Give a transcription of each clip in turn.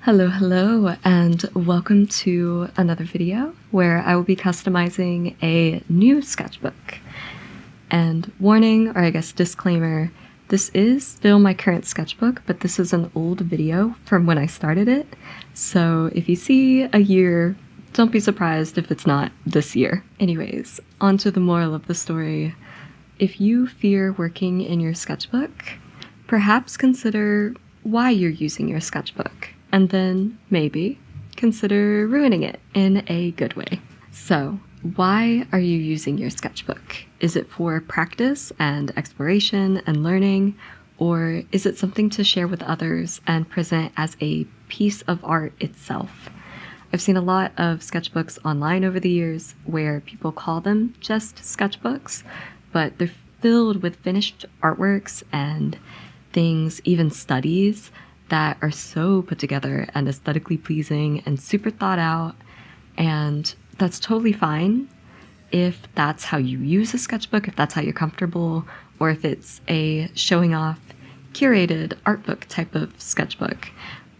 Hello, and welcome to another video where I will be customizing a new sketchbook. And warning, or I guess disclaimer, this is still my current sketchbook, but this is an old video from when I started it. So if you see a year, don't be surprised if it's not this year. Anyways, on to the moral of the story. If you fear working in your sketchbook, perhaps consider why you're using your sketchbook. And then, maybe, consider ruining it in a good way. So, why are you using your sketchbook? Is it for practice and exploration and learning? Or is it something to share with others and present as a piece of art itself? I've seen a lot of sketchbooks online over the years where people call them just sketchbooks, but they're filled with finished artworks and things, even studies, that are so put together and aesthetically pleasing and super thought out. And that's totally fine if that's how you use a sketchbook, if that's how you're comfortable, or if it's a showing off curated art book type of sketchbook.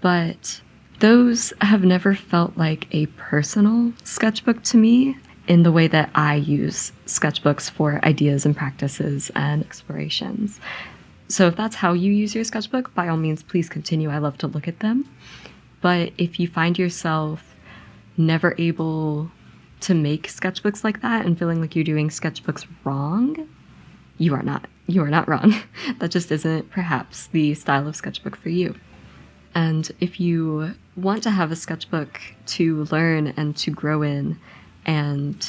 But those have never felt like a personal sketchbook to me in the way that I use sketchbooks for ideas and practices and explorations. So if that's how you use your sketchbook, by all means, please continue. I love to look at them. But if you find yourself never able to make sketchbooks like that and feeling like you're doing sketchbooks wrong, you are not. You are not wrong. That just isn't perhaps the style of sketchbook for you. And if you want to have a sketchbook to learn and to grow in and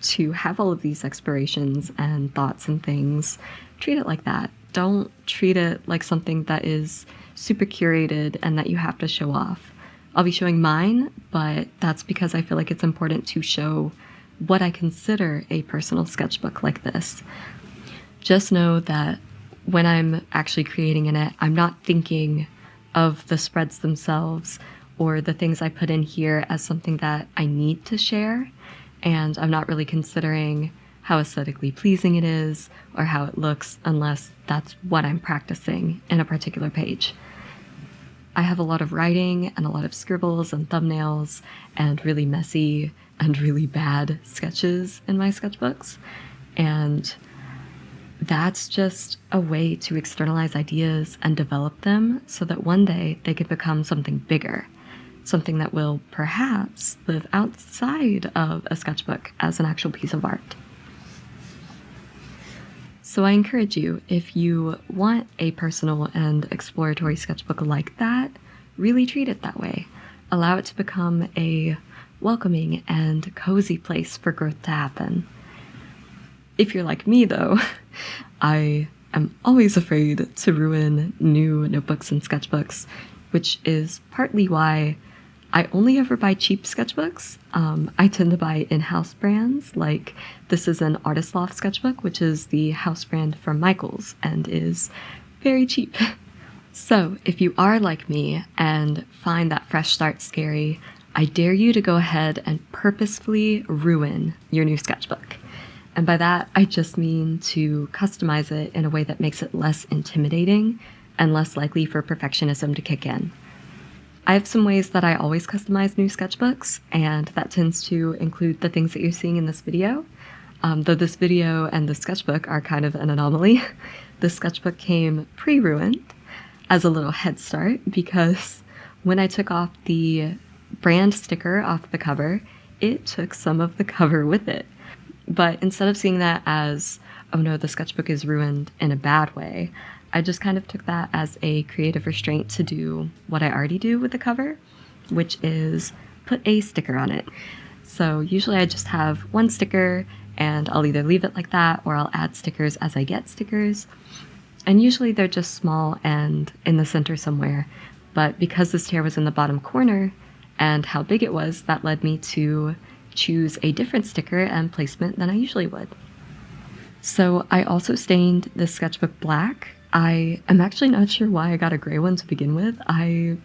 to have all of these explorations and thoughts and things, treat it like that. Don't treat it like something that is super curated and that you have to show off. I'll be showing mine, but that's because I feel like it's important to show what I consider a personal sketchbook like this. Just know that when I'm actually creating in it, I'm not thinking of the spreads themselves or the things I put in here as something that I need to share, and I'm not really considering how aesthetically pleasing it is or how it looks unless that's what I'm practicing in a particular page. I have a lot of writing and a lot of scribbles and thumbnails and really messy and really bad sketches in my sketchbooks. And that's just a way to externalize ideas and develop them so that one day they could become something bigger, something that will perhaps live outside of a sketchbook as an actual piece of art. So I encourage you, if you want a personal and exploratory sketchbook like that, really treat it that way. Allow it to become a welcoming and cozy place for growth to happen. If you're like me, though, I am always afraid to ruin new notebooks and sketchbooks, which is partly why I only ever buy cheap sketchbooks. I tend to buy in-house brands, like this is an Artist Loft sketchbook, which is the house brand from Michaels and is very cheap. So if you are like me and find that fresh start scary, I dare you to go ahead and purposefully ruin your new sketchbook. And by that, I just mean to customize it in a way that makes it less intimidating and less likely for perfectionism to kick in. I have some ways that I always customize new sketchbooks, and that tends to include the things that you're seeing in this video. Though this video and the sketchbook are kind of an anomaly. The sketchbook came pre-ruined as a little head start because when I took off the brand sticker off the cover, it took some of the cover with it. But instead of seeing that as, oh no, the sketchbook is ruined in a bad way, I just kind of took that as a creative restraint to do what I already do with the cover, which is put a sticker on it. So usually I just have one sticker and I'll either leave it like that or I'll add stickers as I get stickers. And usually they're just small and in the center somewhere. But because this tear was in the bottom corner and how big it was, that led me to choose a different sticker and placement than I usually would. So I also stained this sketchbook black. I am actually not sure why I got a gray one to begin with. I'm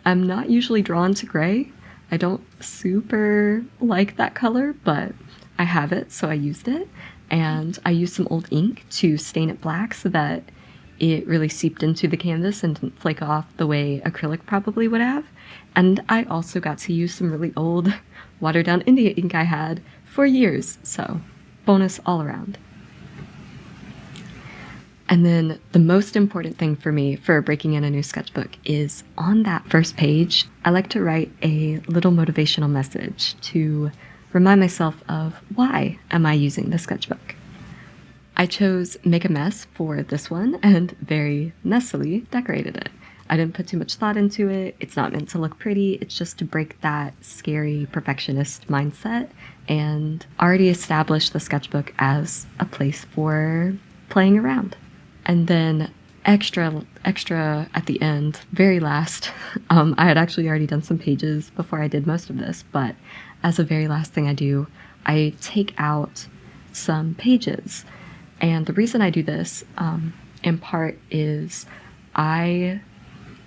not usually drawn to gray. I don't super like that color, but I have it, so I used it. And I used some old ink to stain it black so that it really seeped into the canvas and didn't flake off the way acrylic probably would have. And I also got to use some really old watered down India ink I had for years, so bonus all around. And then the most important thing for me for breaking in a new sketchbook is on that first page, I like to write a little motivational message to remind myself of why am I using the sketchbook. I chose Make a Mess for this one and very messily decorated it. I didn't put too much thought into it. It's not meant to look pretty. It's just to break that scary perfectionist mindset and already establish the sketchbook as a place for playing around. And then extra at the end, very last, I had actually already done some pages before I did most of this, but as a very last thing I do, I take out some pages. And the reason I do this, in part, is I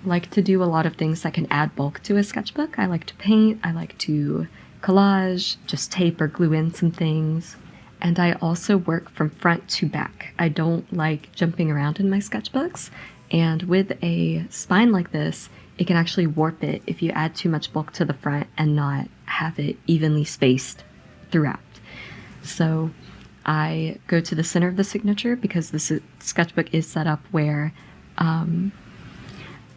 like to do a lot of things that can add bulk to a sketchbook. I like to paint, I like to collage, just tape or glue in some things. And I also work from front to back. I don't like jumping around in my sketchbooks. And with a spine like this, it can actually warp it if you add too much bulk to the front and not have it evenly spaced throughout. So I go to the center of the signature because this sketchbook is set up where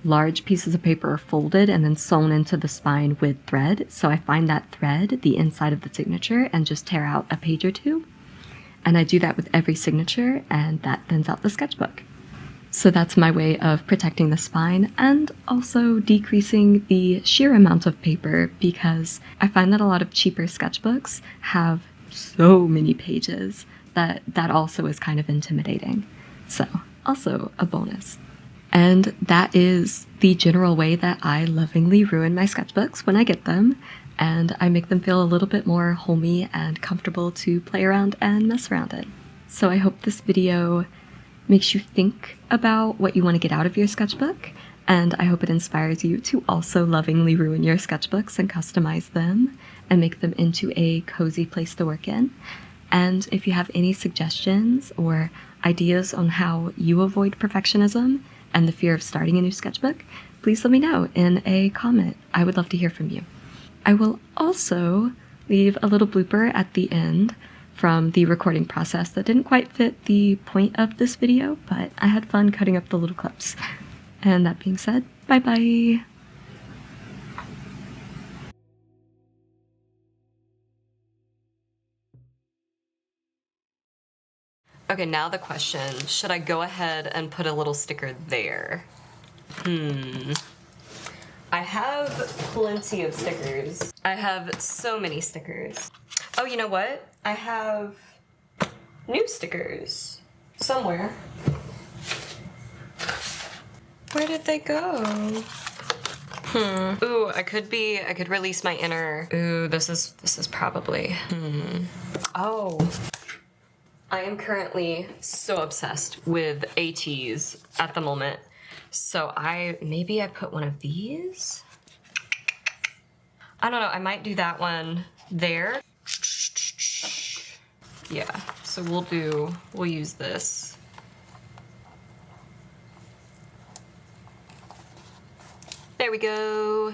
large pieces of paper are folded and then sewn into the spine with thread. So I find that thread, the inside of the signature, and just tear out a page or two. And I do that with every signature, and that thins out the sketchbook. So that's my way of protecting the spine and also decreasing the sheer amount of paper, because I find that a lot of cheaper sketchbooks have so many pages that also is kind of intimidating. So also a bonus. And that is the general way that I lovingly ruin my sketchbooks when I get them, and I make them feel a little bit more homey and comfortable to play around and mess around in. So I hope this video makes you think about what you want to get out of your sketchbook, and I hope it inspires you to also lovingly ruin your sketchbooks and customize them and make them into a cozy place to work in. And if you have any suggestions or ideas on how you avoid perfectionism and the fear of starting a new sketchbook, please let me know in a comment. I would love to hear from you. I will also leave a little blooper at the end from the recording process that didn't quite fit the point of this video, but I had fun cutting up the little clips. And that being said, bye-bye! Okay, now the question, should I go ahead and put a little sticker there? I have plenty of stickers. I have so many stickers. Oh, you know what? I have new stickers somewhere. Where did they go? Ooh, I could release my inner. Ooh, this is probably. Oh. I am currently so obsessed with ATs at the moment. So maybe I put one of these? I don't know, I might do that one there. Yeah, so we'll use this. There we go.